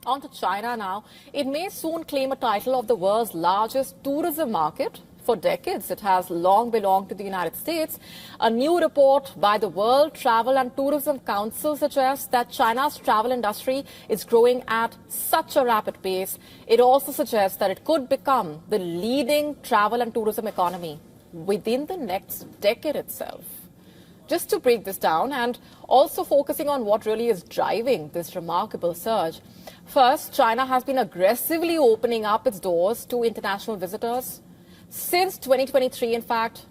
On to China now. It may soon claim a title of the world's largest tourism market. For decades, it has long belonged to the United States. A new report by the World Travel and Tourism Council suggests that China's travel industry is growing at such a rapid pace. It also suggests that it could become the leading travel and tourism economy within the next decade itself. Just to break this down and also focusing on what really is driving this remarkable surge. First, China has been aggressively opening up its doors to international visitors. Since 2023, in fact,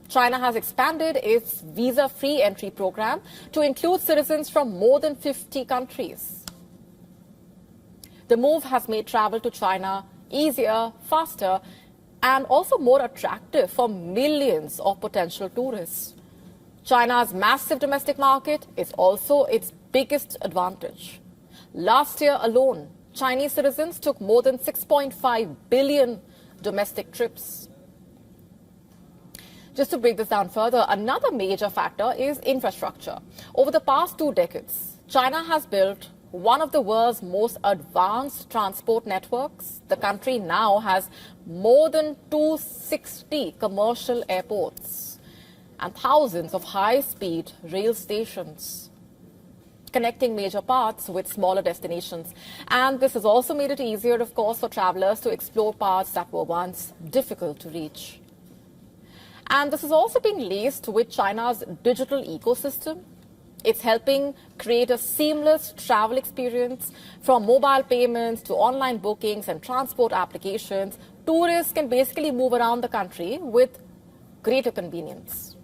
China has expanded its visa-free entry program to include citizens from more than 50 countries. The move has made travel to China easier, faster, and also more attractive for millions of potential tourists. China's massive domestic market is also its biggest advantage. Last year alone, Chinese citizens took more than 6.5 billion domestic trips. Just to break this down further, another major factor is infrastructure. Over the past 2 decades, China has built one of the world's most advanced transport networks. The country now has more than 260 commercial airports and thousands of high-speed rail stations connecting major parts with smaller destinations. And this has also made it easier, of course, for travelers to explore parts that were once difficult to reach. And this is also being laced with China's digital ecosystem. It's helping create a seamless travel experience. From mobile payments to online bookings and transport applications, tourists can basically move around the country with greater convenience.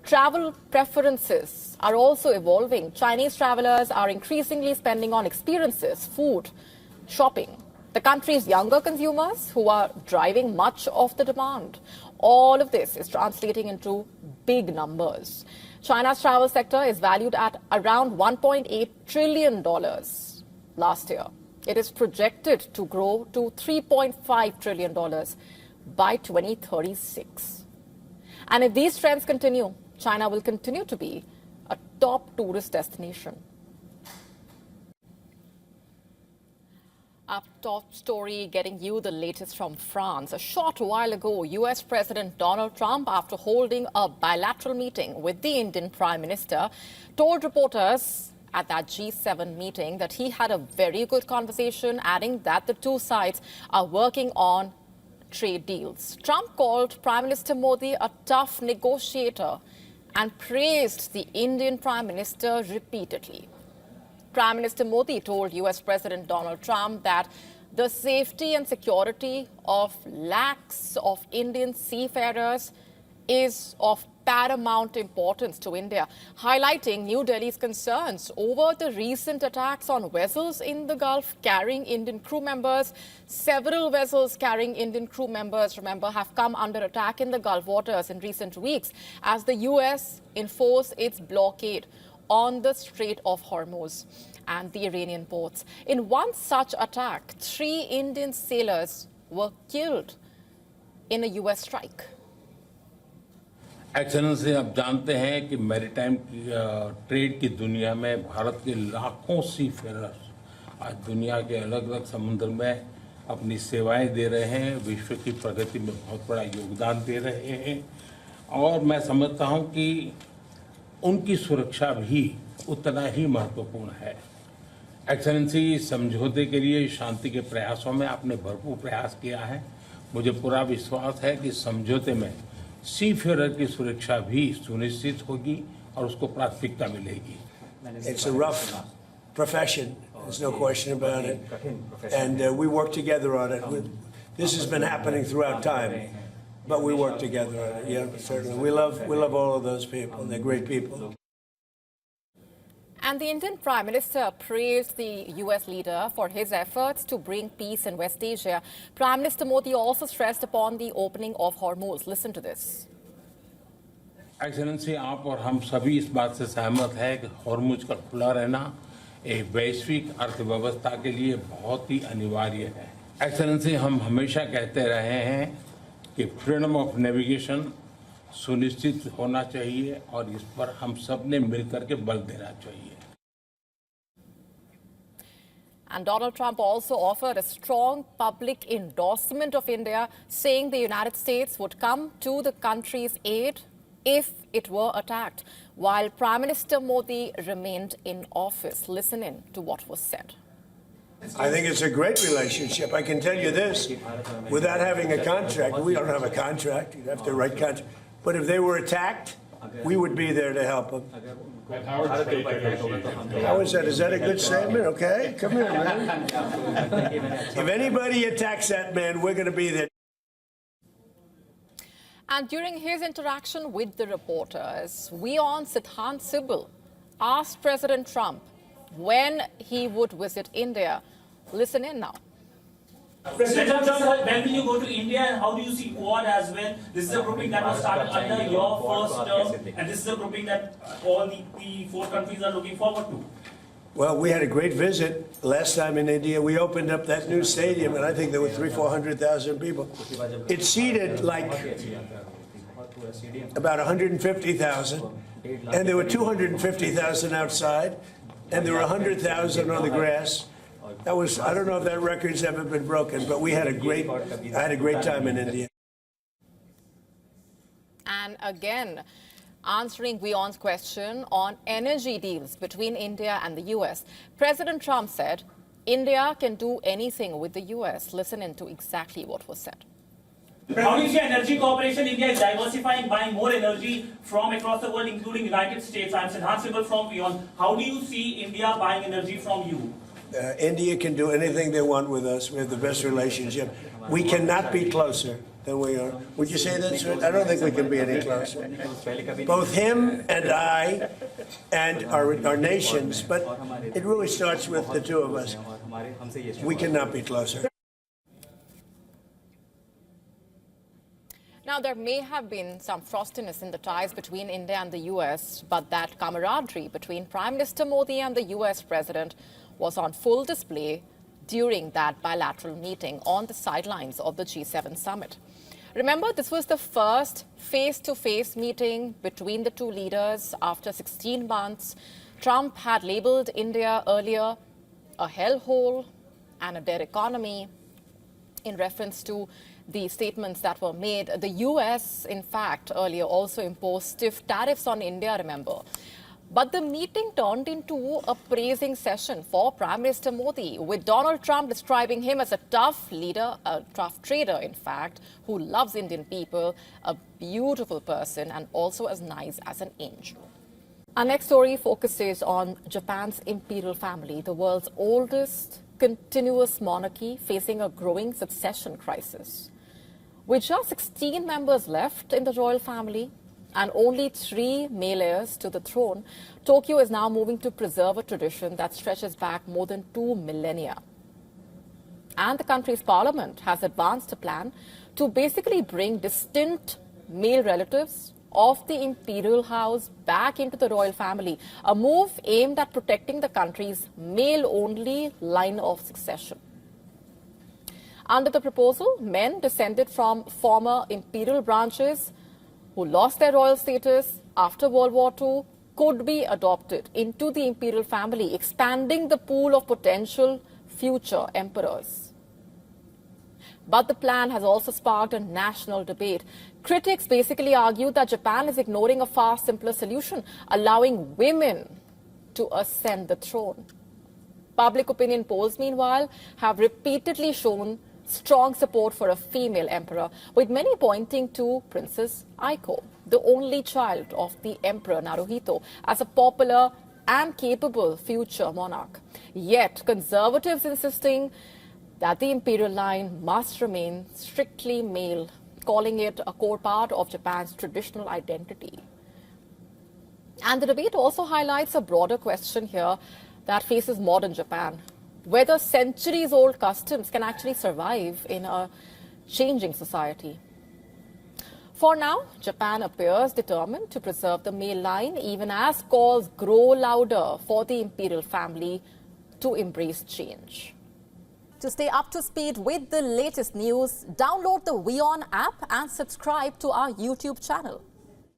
Travel preferences are also evolving. Chinese travelers are increasingly spending on experiences, food, shopping. The country's younger consumers who are driving much of the demand. All of this is translating into big numbers. China's travel sector is valued at around $1.8 trillion last year. It is projected to grow to $3.5 trillion by 2036. And if these trends continue, China will continue to be a top tourist destination. Our top story getting you the latest from France. A short while ago, US President Donald Trump, after holding a bilateral meeting with the Indian Prime Minister, told reporters at that G7 meeting that he had a very good conversation, adding that the two sides are working on trade deals. Trump called Prime Minister Modi a tough negotiator and praised the Indian Prime Minister repeatedly. Prime Minister Modi told US President Donald Trump that the safety and security of lakhs of Indian seafarers is of paramount importance to India, highlighting New Delhi's concerns over the recent attacks on vessels in the Gulf carrying Indian crew members. Several vessels carrying Indian crew members, remember, have come under attack in the Gulf waters in recent weeks as the US enforced its blockade on the Strait of Hormuz and the Iranian ports. In one such attack, 3 Indian sailors were killed in a US strike. Excellency, आप जानते हैं कि maritime trade की दुनिया में भारत के लाखों सी Ferrers आज दुनिया के अलग अलग समुद्र में अपनी सेवाएं दे रहे हैं, विश्व की प्रगति में बहुत बड़ा योगदान दे रहे हैं और मैं समझता हूं कि उनकी सुरक्षा भी उतना ही महत्वपूर्ण है। एक्सेलेंसी, समझौते के लिए शांति के प्रयासों में आपने भरपूर प्रयास किया है। मुझे पूरा विश्वास है कि समझौते में सीफेरर की सुरक्षा भी सुनिश्चित होगी और उसको प्राथमिकता मिलेगी। It's a rough profession, there's no question about it, and we work together on it. This has been happening throughout time, but we work together on it. Yeah, certainly. We love all of those people, and they're great people. And the Indian Prime Minister praised the US leader for his efforts to bring peace in West Asia. Prime Minister Modi also stressed upon the opening of Hormuz. Listen to this. Excellency, आप और हम सभी इस बात से सहमत हैं कि हॉर्मुज का खुला रहना एक वैश्विक अर्थव्यवस्था के लिए बहुत ही अनिवार्य है। एक्सेलेंसी, हम हमेशा कहते रहे हैं कि फ्रीडम ऑफ नेविगेशन सुनिश्चित होना चाहिए और इस पर हम सब ने मिलकर के बल देना चाहिए। And Donald Trump also offered a strong public endorsement of India, saying the United States would come to the country's aid if it were attacked, while Prime Minister Modi remained in office. Listen in to what was said. I think it's a great relationship. I can tell you this, without having a contract, we don't have a contract, you'd have to write contract, but if they were attacked, we would be there to help them. How is that? Is that a good statement? Okay, come here, man. If anybody attacks that man, we're going to be there. And during his interaction with the reporters, WION Sybil asked President Trump when he would visit India. Listen in now. President Trump, when will you go to India and how do you see Quad as well? This is a grouping that was started under your first term, and this is a grouping that all the four countries are looking forward to. Well, we had a great visit last time in India. We opened up that new stadium, and I think there were 400,000 people. It seated like about 150,000, and there were 250,000 outside, and there were 100,000 on the grass. That was, I don't know if that record's ever been broken, but I had a great time in India. And again, answering WION's question on energy deals between India and the US, President Trump said India can do anything with the US. Listen in to exactly what was said. How do you see energy cooperation? India is diversifying, buying more energy from across the world, including United States. I'm Sybil from WION. How do you see India buying energy from you? India can do anything they want with us. We have the best relationship. We cannot be closer than we are. Would you say that, sir? I don't think we can be any closer. Both him and I and our nations, but it really starts with the two of us. We cannot be closer. Now, there may have been some frostiness in the ties between India and the US, but that camaraderie between Prime Minister Modi and the US President was on full display during that bilateral meeting on the sidelines of the G7 summit. Remember, this was the first face-to-face meeting between the two leaders after 16 months. Trump had labeled India earlier a hellhole and a dead economy in reference to the statements that were made. The US, in fact, earlier also imposed stiff tariffs on India, remember. But the meeting turned into a praising session for Prime Minister Modi, with Donald Trump describing him as a tough leader, a tough trader, in fact, who loves Indian people, a beautiful person, and also as nice as an angel. Our next story focuses on Japan's imperial family, the world's oldest continuous monarchy facing a growing succession crisis. With just 16 members left in the royal family, and only 3 male heirs to the throne, Tokyo is now moving to preserve a tradition that stretches back more than 2 millennia. And the country's parliament has advanced a plan to basically bring distant male relatives of the imperial house back into the royal family, a move aimed at protecting the country's male-only line of succession. Under the proposal, men descended from former imperial branches who lost their royal status after World War II could be adopted into the imperial family, expanding the pool of potential future emperors. But the plan has also sparked a national debate. Critics basically argue that Japan is ignoring a far simpler solution, allowing women to ascend the throne. Public opinion polls, meanwhile, have repeatedly shown strong support for a female emperor, with many pointing to Princess Aiko, the only child of the Emperor Naruhito, as a popular and capable future monarch. Yet, conservatives insisting that the imperial line must remain strictly male, calling it a core part of Japan's traditional identity. And the debate also highlights a broader question here that faces modern Japan: whether centuries-old customs can actually survive in a changing society. For now, Japan appears determined to preserve the male line, even as calls grow louder for the imperial family to embrace change. To stay up to speed with the latest news, download the WION app and subscribe to our YouTube channel.